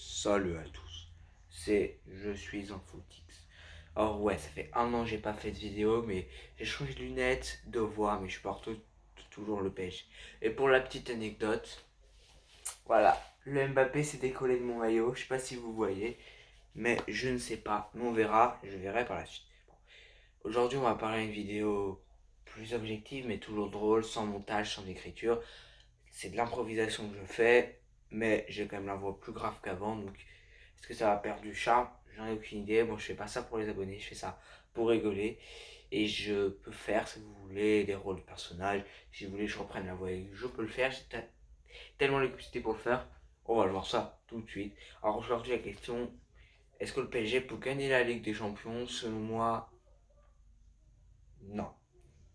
Salut à tous, c'est Je suis un footix. Alors ouais, ça fait un an que j'ai pas fait de vidéo, mais j'ai changé de lunettes, de voix, mais je porte toujours le PSG. Et pour la petite anecdote, voilà, le Mbappé s'est décollé de mon maillot, je sais pas si vous voyez, mais je ne sais pas, mais on verra, je verrai par la suite. Bon. Aujourd'hui on va parler d'une vidéo plus objective, mais toujours drôle, sans montage, sans écriture. C'est de l'improvisation que je fais, mais j'ai quand même la voix plus grave qu'avant, donc est-ce que ça va perdre du charme? J'en ai aucune idée. Bon, je fais pas ça pour les abonnés, je fais ça pour rigoler. Et je peux faire, si vous voulez, des rôles de personnages. Si vous voulez que je reprenne la voix, je peux le faire. J'ai tellement les capacités pour le faire. On va le voir ça tout de suite. Alors aujourd'hui, la question, est-ce que le PSG peut gagner la Ligue des Champions? Selon moi, non.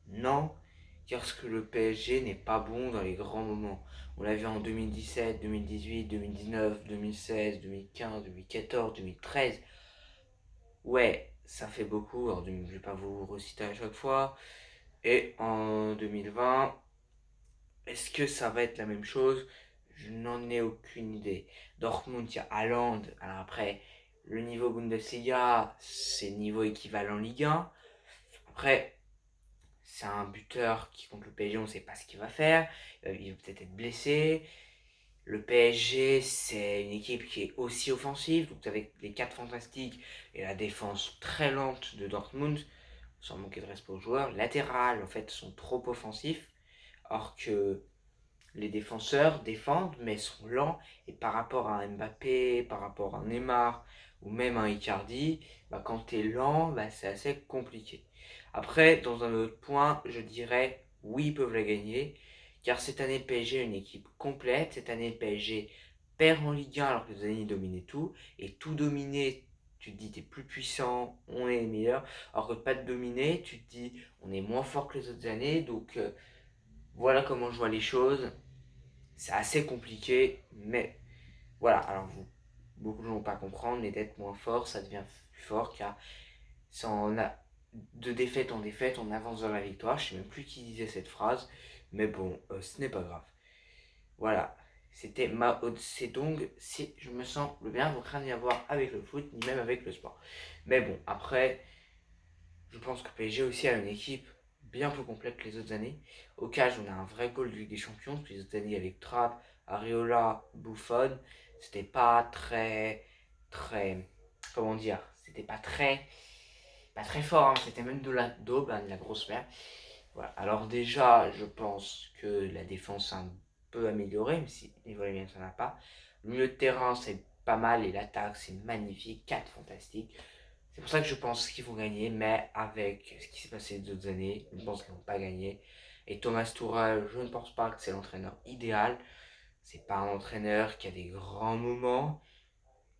Non, parce que le PSG n'est pas bon dans les grands moments. On l'a vu en 2017, 2018, 2019, 2016, 2015, 2014, 2013. Ouais, ça fait beaucoup. Alors, je ne vais pas vous reciter à chaque fois. Et en 2020, est-ce que ça va être la même chose? Je n'en ai aucune idée. Dortmund, il y a Haaland. Alors après, le niveau Bundesliga, c'est niveau équivalent Ligue 1. Après, c'est un buteur qui contre le PSG, on ne sait pas ce qu'il va faire. Il va peut-être être blessé. Le PSG, c'est une équipe qui est aussi offensive. Donc avec les 4 fantastiques et la défense très lente de Dortmund, sans manquer de respect aux joueurs, latérales en fait sont trop offensifs. Or que les défenseurs défendent mais sont lents. Et par rapport à un Mbappé, par rapport à un Neymar ou même un Icardi, bah, quand tu es lent, bah, c'est assez compliqué. Après, dans un autre point, je dirais oui, ils peuvent la gagner. Car cette année, le PSG est une équipe complète. Cette année, le PSG perd en Ligue 1 alors que les années dominaient tout. Et tout dominer, tu te dis, t'es plus puissant, on est les meilleurs. Alors que pas de dominer, tu te dis, on est moins fort que les autres années. Donc voilà comment je vois les choses. C'est assez compliqué, mais voilà. Alors beaucoup de gens ne vont pas comprendre, mais d'être moins fort, ça devient plus fort car de défaite en défaite, on avance dans la victoire. Je ne sais même plus qui disait cette phrase, mais bon, ce n'est pas grave. Voilà, c'était c'est donc si je me sens le bien, donc rien à voir avec le foot, ni même avec le sport. Mais bon, après, je pense que PSG aussi a une équipe bien plus complète que les autres années. Au cas où on a un vrai goal de Ligue des Champions, puis les autres années avec Trapp, Areola, Buffon, c'était pas très, comment dire, c'était pas très fort, hein. C'était même de la daube, hein, de la grosse merde. Voilà. Alors déjà, je pense que la défense est un peu améliorée, même si niveau bien ça n'a pas. Le milieu de terrain, c'est pas mal, et l'attaque, c'est magnifique, 4 fantastiques. C'est pour ça que je pense qu'ils vont gagner, mais avec ce qui s'est passé les autres années, je pense qu'ils vont pas gagner. Et Thomas Tuchel, je ne pense pas que c'est l'entraîneur idéal. C'est pas un entraîneur qui a des grands moments.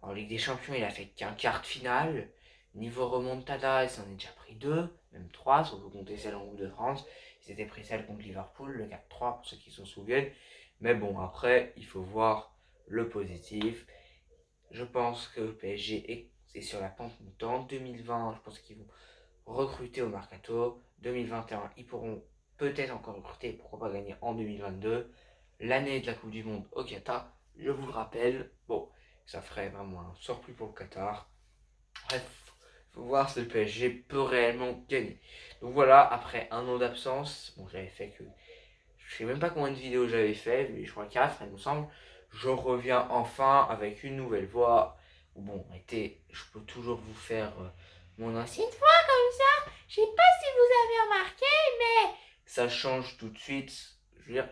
En Ligue des Champions, il a fait qu'un quart de finale. Niveau remontada, il s'en est déjà pris deux, même trois, si on peut compter celle en Coupe de France. Il s'était pris celle contre Liverpool, le 4-3, pour ceux qui s'en souviennent. Mais bon, après, il faut voir le positif. Je pense que le PSG est sur la pente montante. 2020, je pense qu'ils vont recruter au mercato. 2021, ils pourront peut-être encore recruter, pourquoi pas gagner en 2022. L'année de la Coupe du Monde au Qatar, je vous le rappelle. Bon, ça ferait vraiment un surplus pour le Qatar. Bref, il faut voir si le PSG peut réellement gagner. Donc voilà, après un an d'absence, bon, j'avais fait que. Je sais même pas combien de vidéos j'avais fait, mais je crois 4, il me semble. Je reviens enfin avec une nouvelle voix. Bon, écoutez, je peux toujours vous faire mon ancienne voix comme ça. Je sais pas si vous avez remarqué, mais ça change tout de suite. Je veux dire,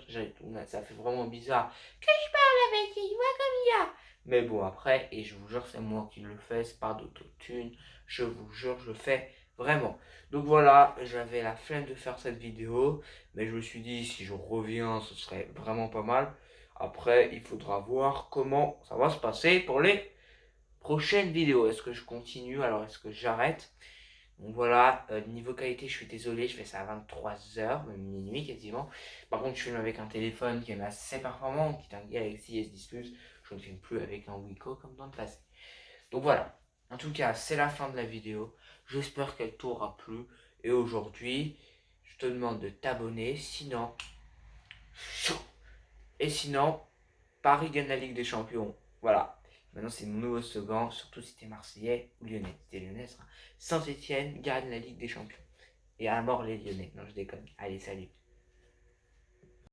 ça fait vraiment bizarre que je parle avec une voix comme ça. Mais bon, après, et je vous jure, c'est moi qui le fais, c'est pas d'autotune. Je vous jure, je le fais vraiment. Donc voilà, j'avais la flemme de faire cette vidéo, mais je me suis dit, si je reviens, ce serait vraiment pas mal. Après, il faudra voir comment ça va se passer pour les prochaines vidéos. Est-ce que je continue? Alors, est-ce que j'arrête? Donc voilà, niveau qualité, je suis désolé, je fais ça à 23h, même minuit quasiment. Par contre, je filme avec un téléphone qui est assez performant, qui est un Galaxy S10 Plus. Je ne filme plus avec un Wiko comme dans le passé. Donc voilà, en tout cas, c'est la fin de la vidéo. J'espère qu'elle t'aura plu. Et aujourd'hui, je te demande de t'abonner, sinon... Et sinon, Paris gagne la Ligue des Champions. Voilà. Maintenant, c'est mon nouveau slogan, surtout si t'es Marseillais ou Lyonnais. Si t'es Lyonnais, ce sera Saint-Etienne gagne la Ligue des Champions. Et à mort les Lyonnais. Non, je déconne. Allez, salut.